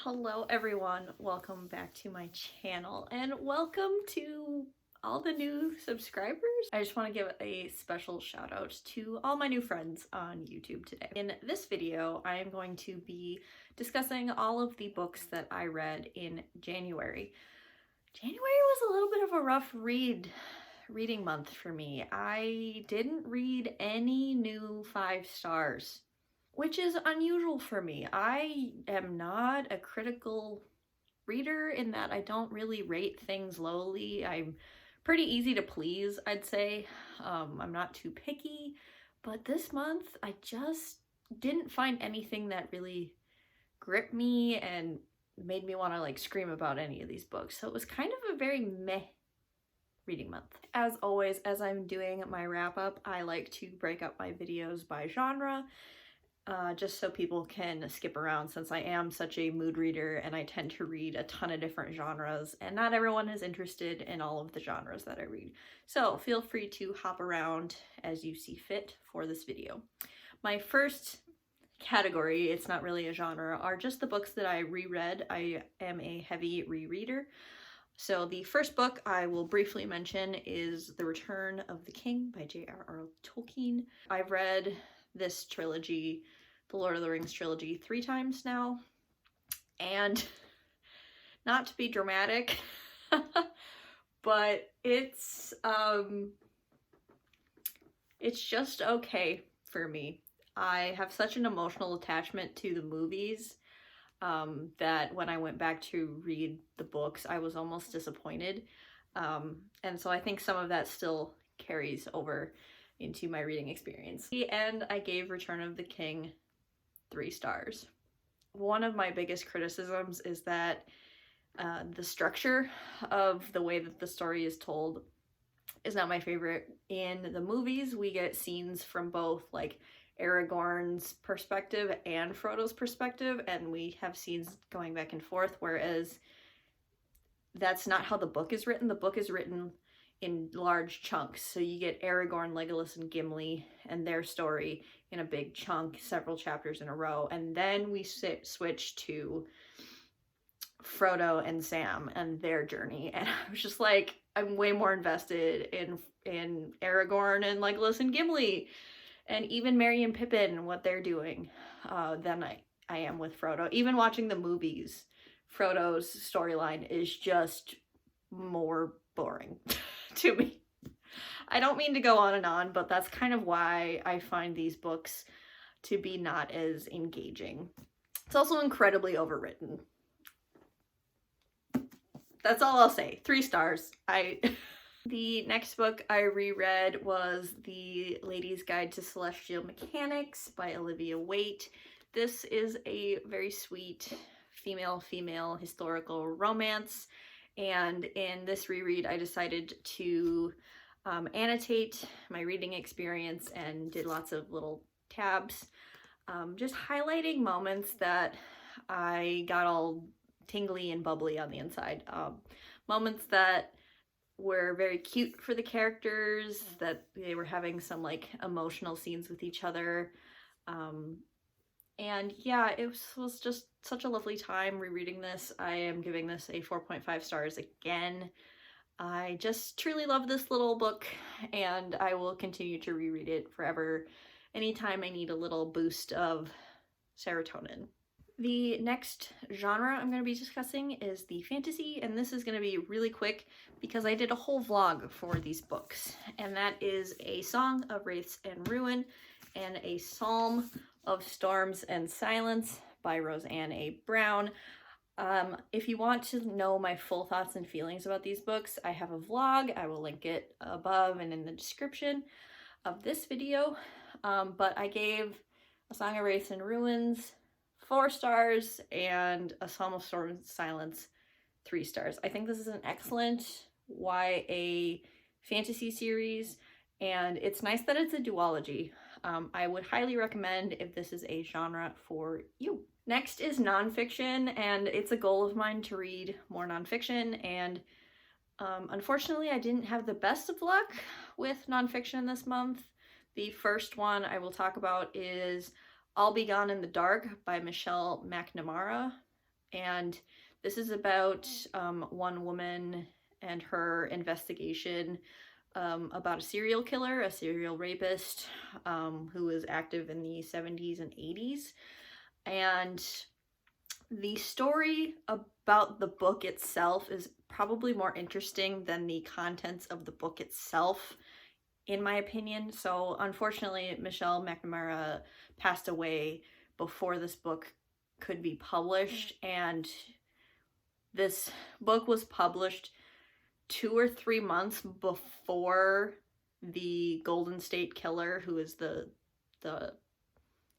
Hello everyone, welcome back to my channel and welcome to all the new subscribers. I just want to give a special shout out to all my new friends on YouTube today. In this video, I am going to be discussing all of the books that I read in January. January was a little bit of a rough reading month for me. I didn't read any new 5 stars. Which is unusual for me. I am not a critical reader in that I don't really rate things lowly. I'm pretty easy to please, I'd say. I'm not too picky, but this month I just didn't find anything that really gripped me and made me want to like scream about any of these books. So it was kind of a very meh reading month. As always, as I'm doing my wrap up, I like to break up my videos by genre. Just so people can skip around, since I am such a mood reader and I tend to read a ton of different genres and not everyone is interested in all of the genres that I read. So feel free to hop around as you see fit for this video. My first category, it's not really a genre, are just the books that I reread. I am a heavy rereader. So the first book I will briefly mention is The Return of the King by J.R.R. Tolkien. I've read this trilogy, the Lord of the Rings trilogy, 3 times now, and not to be dramatic, but it's just okay for me. I have such an emotional attachment to the movies that when I went back to read the books, I was almost disappointed. And so I think some of that still carries over into my reading experience. And I gave Return of the King 3 stars. One of my biggest criticisms is that the structure of the way that the story is told is not my favorite. In the movies, we get scenes from both like Aragorn's perspective and Frodo's perspective, and we have scenes going back and forth, whereas that's not how the book is written. The book is written in large chunks, so you get Aragorn, Legolas, and Gimli and their story in a big chunk, several chapters in a row, and then we switch to Frodo and Sam and their journey, and I was just like, I'm way more invested in Aragorn and Legolas and Gimli and even Merry and Pippin and what they're doing than I am with Frodo. Even watching the movies, Frodo's storyline is just more boring to me. I don't mean to go on and on, but that's kind of why I find these books to be not as engaging. It's also incredibly overwritten. That's all I'll say. 3 stars. The next book I reread was The Lady's Guide to Celestial Mechanics by Olivia Waite. This is a very sweet female-female historical romance, and in this reread I decided to annotate my reading experience and did lots of little tabs, just highlighting moments that I got all tingly and bubbly on the inside. Moments that were very cute for the characters, that they were having some like emotional scenes with each other. And yeah, it was just such a lovely time rereading this. I am giving this a 4.5 stars again. I just truly love this little book, and I will continue to reread it forever anytime I need a little boost of serotonin. The next genre I'm going to be discussing is the fantasy, and this is going to be really quick because I did a whole vlog for these books, and that is A Song of Wraiths and Ruin and A Psalm of Storms and Silence by Roseanne A. Brown. If you want to know my full thoughts and feelings about these books, I have a vlog. I will link it above and in the description of this video, but I gave A Song of Wraiths and Ruins 4 stars and A Psalm of Storms and Silence 3 stars. I think this is an excellent YA fantasy series, and it's nice that it's a duology. I would highly recommend if this is a genre for you. Next is nonfiction, and it's a goal of mine to read more nonfiction, and unfortunately I didn't have the best of luck with nonfiction this month. The first one I will talk about is I'll Be Gone in the Dark by Michelle McNamara. And this is about one woman and her investigation about a serial killer, a serial rapist, who was active in the 70s and 80s. And the story about the book itself is probably more interesting than the contents of the book itself, in my opinion. So unfortunately, Michelle McNamara passed away before this book could be published, and this book was published 2 or 3 months before the Golden State Killer, who is the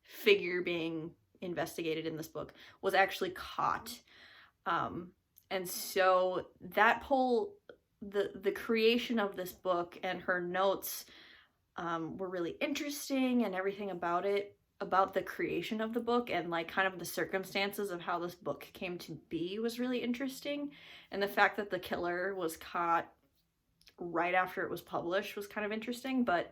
figure being investigated in this book, was actually caught. And so that whole, the creation of this book and her notes were really interesting, and everything about it, about the creation of the book and like kind of the circumstances of how this book came to be was really interesting. And the fact that the killer was caught right after it was published was kind of interesting, but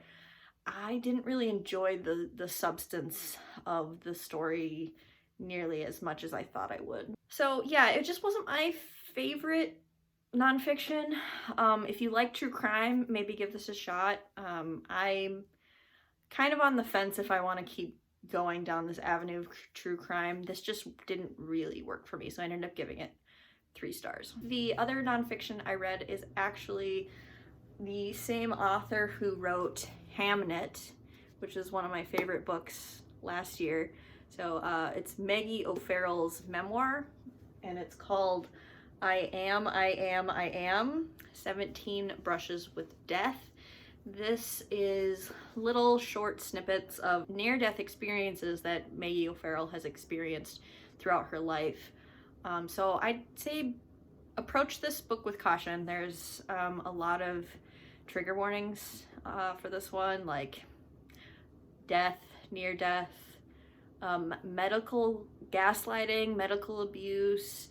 I didn't really enjoy the substance of the story nearly as much as I thought I would. So yeah, it just wasn't my favorite nonfiction. If you like true crime, maybe give this a shot. I'm kind of on the fence if I want to keep going down this avenue of true crime. This just didn't really work for me, so I ended up giving it 3 stars. The other nonfiction I read is actually the same author who wrote Hamnet, which is one of my favorite books last year. So it's Maggie O'Farrell's memoir, and it's called I Am, 17 Brushes with Death. This is little short snippets of near-death experiences that Maggie O'Farrell has experienced throughout her life. So I'd say approach this book with caution. There's a lot of trigger warnings for this one, like death, near death, medical gaslighting, medical abuse,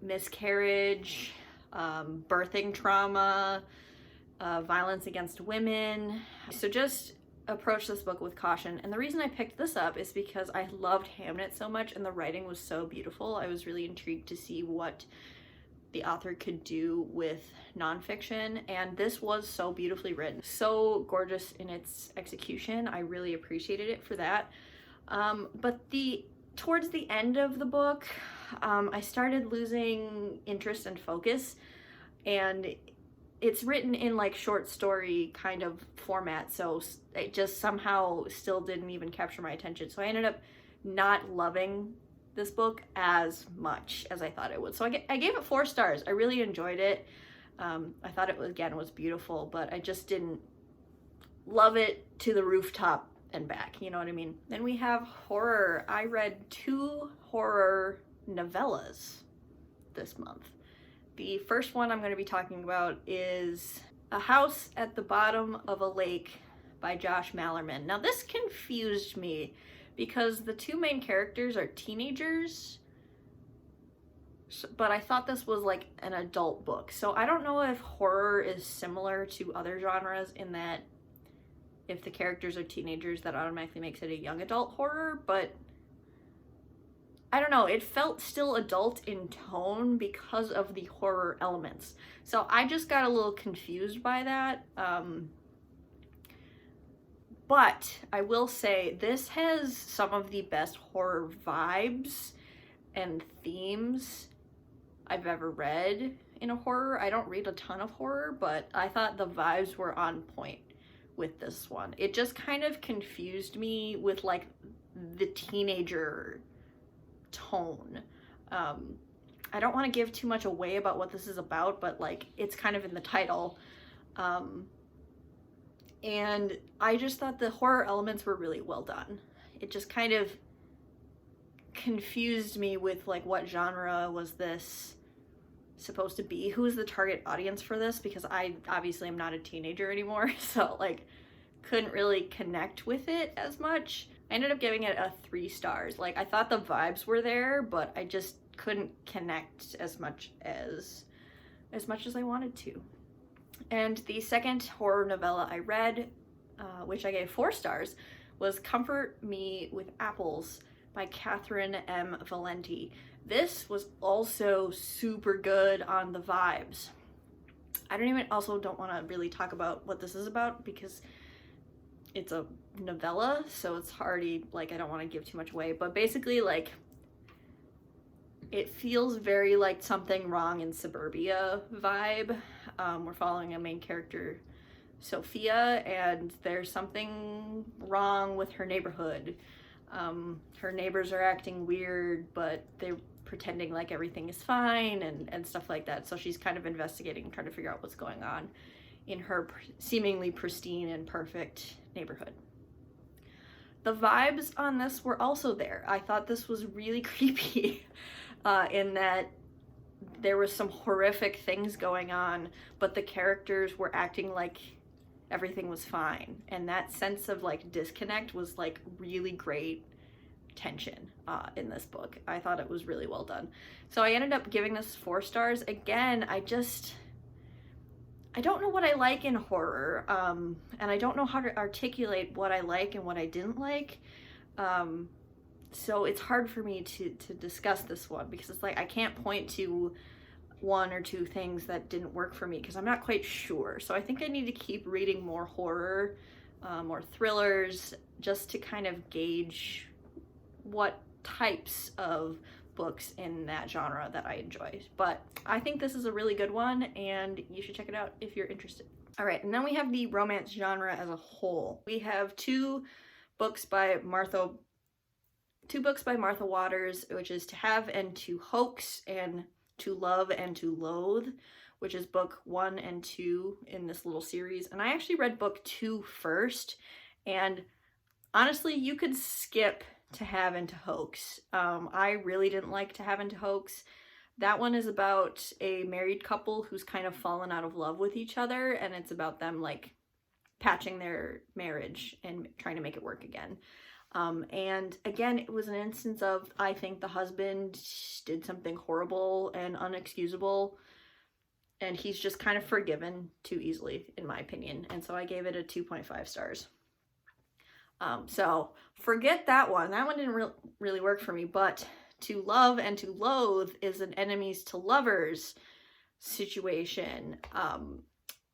miscarriage, birthing trauma, violence against women. So just approach this book with caution. And the reason I picked this up is because I loved Hamnet so much and the writing was so beautiful. I was really intrigued to see what the author could do with nonfiction, and this was so beautifully written, so gorgeous in its execution. I really appreciated it for that. But towards the end of the book, I started losing interest and focus, and it's written in like short story kind of format, so it just somehow still didn't even capture my attention. So I ended up not loving this book as much as I thought it would. So I gave it 4 stars. I really enjoyed it. I thought it was beautiful, but I just didn't love it to the rooftop and back, you know what I mean? Then we have horror. I read 2 horror novellas this month. The first one I'm going to be talking about is A House at the Bottom of a Lake by Josh Malerman. Now this confused me because the 2 main characters are teenagers, but I thought this was like an adult book. So I don't know if horror is similar to other genres in that if the characters are teenagers, that automatically makes it a young adult horror, but I don't know, it felt still adult in tone because of the horror elements. So I just got a little confused by that. But I will say this has some of the best horror vibes and themes I've ever read in a horror. I don't read a ton of horror, but I thought the vibes were on point with this one. It just kind of confused me with like the teenager tone. I don't want to give too much away about what this is about, but like it's kind of in the title. And I just thought the horror elements were really well done. It just kind of confused me with like what genre was this supposed to be? Who is the target audience for this? Because I obviously am not a teenager anymore, so like couldn't really connect with it as much. I ended up giving it a 3 stars. Like I thought the vibes were there, but I just couldn't connect as much as I wanted to. And the second horror novella I read, which I gave 4 stars, was Comfort Me with Apples by Catherine M. Valenti. This was also super good on the vibes. I don't want to really talk about what this is about because it's a novella, so it's already like, I don't want to give too much away, but basically like it feels very like Something Wrong in Suburbia vibe. We're following a main character, Sophia, and there's something wrong with her neighborhood. Her neighbors are acting weird, but they're pretending like everything is fine and stuff like that. So she's kind of investigating, trying to figure out what's going on in her seemingly pristine and perfect neighborhood. The vibes on this were also there. I thought this was really creepy in that there was some horrific things going on, but the characters were acting like everything was fine. And that sense of like disconnect was like really great tension in this book. I thought it was really well done. So I ended up giving this 4 stars. Again, I don't know what I like in horror, and I don't know how to articulate what I like and what I didn't like. So it's hard for me to discuss this one because it's like I can't point to 1 or 2 things that didn't work for me because I'm not quite sure. So I think I need to keep reading more horror, more thrillers, just to kind of gauge what types of books in that genre that I enjoy. But I think this is a really good one and you should check it out if you're interested. All right, and then we have the romance genre as a whole. We have 2 books by Martha Waters, which is To Have and To Hoax, and To Love and To Loathe, which is book 1 and 2 in this little series. And I actually read book 2 first, and honestly, you could skip To Have and To Hoax. I really didn't like To Have and To Hoax. That one is about a married couple who's kind of fallen out of love with each other, and it's about them like patching their marriage and trying to make it work again. And again, it was an instance of, I think the husband did something horrible and unexcusable, and he's just kind of forgiven too easily, in my opinion. And so I gave it a 2.5 stars. So forget that one. That one didn't really work for me, but To Love and To Loathe is an enemies to lovers situation,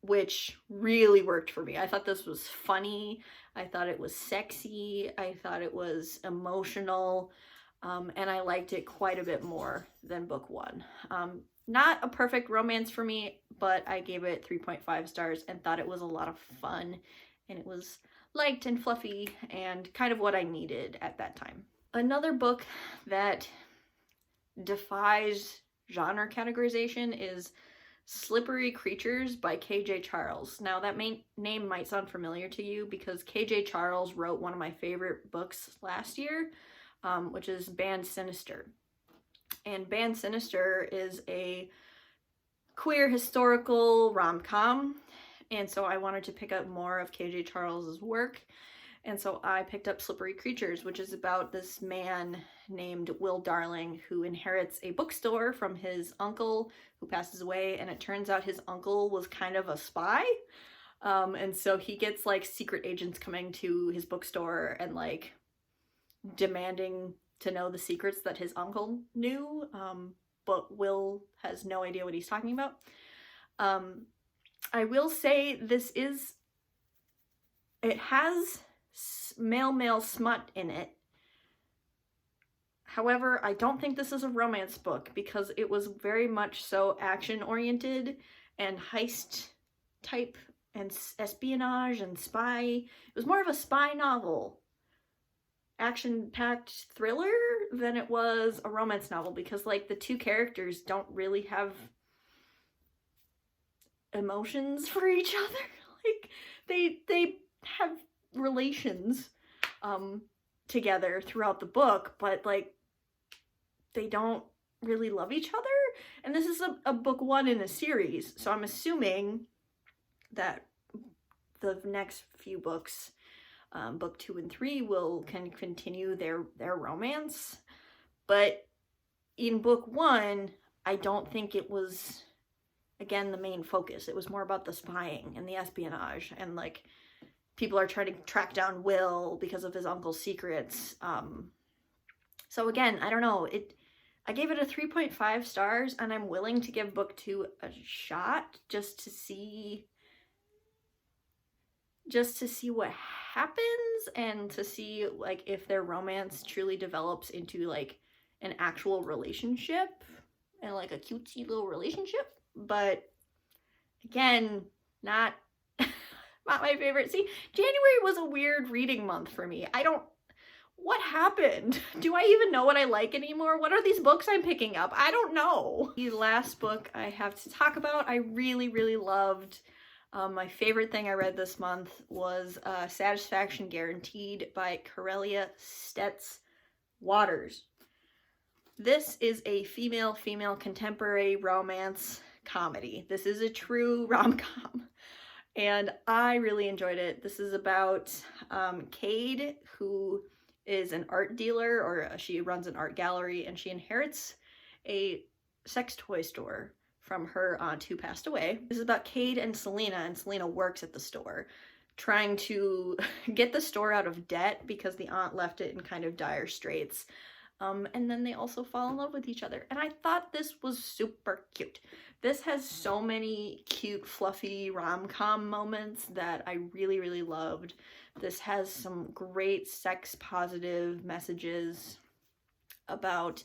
which really worked for me. I thought this was funny. I thought it was sexy. I thought it was emotional. And I liked it quite a bit more than book 1. Not a perfect romance for me, but I gave it 3.5 stars and thought it was a lot of fun. And it was light and fluffy and kind of what I needed at that time. Another book that defies genre categorization is Slippery Creatures by K.J. Charles. Now that name might sound familiar to you because K.J. Charles wrote one of my favorite books last year, which is Band Sinister. And Band Sinister is a queer historical rom-com, and so I wanted to pick up more of K.J. Charles's work. And so I picked up Slippery Creatures, which is about this man named Will Darling who inherits a bookstore from his uncle who passes away, and it turns out his uncle was kind of a spy. And so he gets like secret agents coming to his bookstore and like demanding to know the secrets that his uncle knew, but Will has no idea what he's talking about. I will say it has male smut in it. However, I don't think this is a romance book because it was very much so action oriented and heist type and espionage and spy. It was more of a spy novel, action-packed thriller than it was a romance novel because like the 2 characters don't really have emotions for each other. Like they have relations together throughout the book, but like they don't really love each other. And this is a book 1 in a series, so I'm assuming that the next few books, book 2 and 3, can continue their romance. But in book 1, I don't think it was, again, the main focus. It was more about the spying and the espionage, and like people are trying to track down Will because of his uncle's secrets. So again, I don't know. I gave it a 3.5 stars, and I'm willing to give book 2 a shot just to see what happens, and to see like if their romance truly develops into like an actual relationship and like a cutesy little relationship. But again, not my favorite. See, January was a weird reading month for me. What happened? Do I even know what I like anymore? What are these books I'm picking up? I don't know. The last book I have to talk about, I really, really loved. My favorite thing I read this month was Satisfaction Guaranteed by Corellia Stets Waters. This is a female contemporary romance comedy. This is a true rom-com, and I really enjoyed it. This is about Cade, who is an art dealer, or she runs an art gallery, and she inherits a sex toy store from her aunt who passed away. This is about Cade and Selena works at the store, trying to get the store out of debt because the aunt left it in kind of dire straits. And then they also fall in love with each other. And I thought this was super cute. This has so many cute, fluffy rom-com moments that I really, really loved. This has some great sex-positive messages about,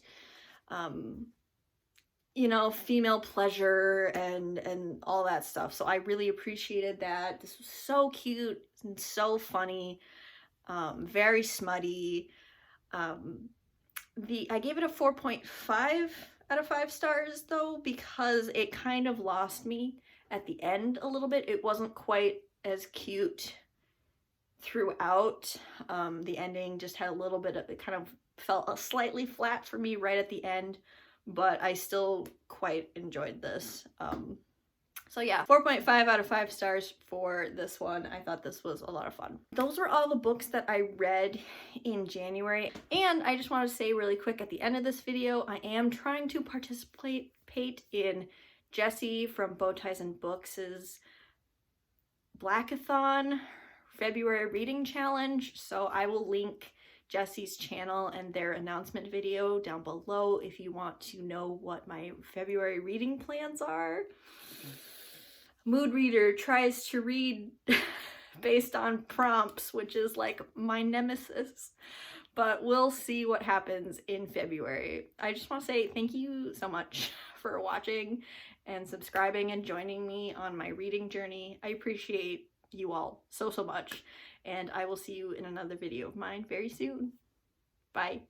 you know, female pleasure and all that stuff. So I really appreciated that. This was so cute and so funny, very smutty. I gave it a 4.5 out of 5 stars though, because it kind of lost me at the end a little bit. It wasn't quite as cute throughout. The ending just had a little bit of, it kind of felt slightly flat for me right at the end, but I still quite enjoyed this. So yeah, 4.5 out of 5 stars for this one. I thought this was a lot of fun. Those were all the books that I read in January. And I just want to say really quick at the end of this video, I am trying to participate in Jessie from Bow Ties and Books' Blackathon February reading challenge. So I will link Jessie's channel and their announcement video down below if you want to know what my February reading plans are. Mood Reader tries to read based on prompts, which is like my nemesis, but we'll see what happens in February. I just want to say thank you so much for watching and subscribing and joining me on my reading journey. I appreciate you all so much, and I will see you in another video of mine very soon. Bye.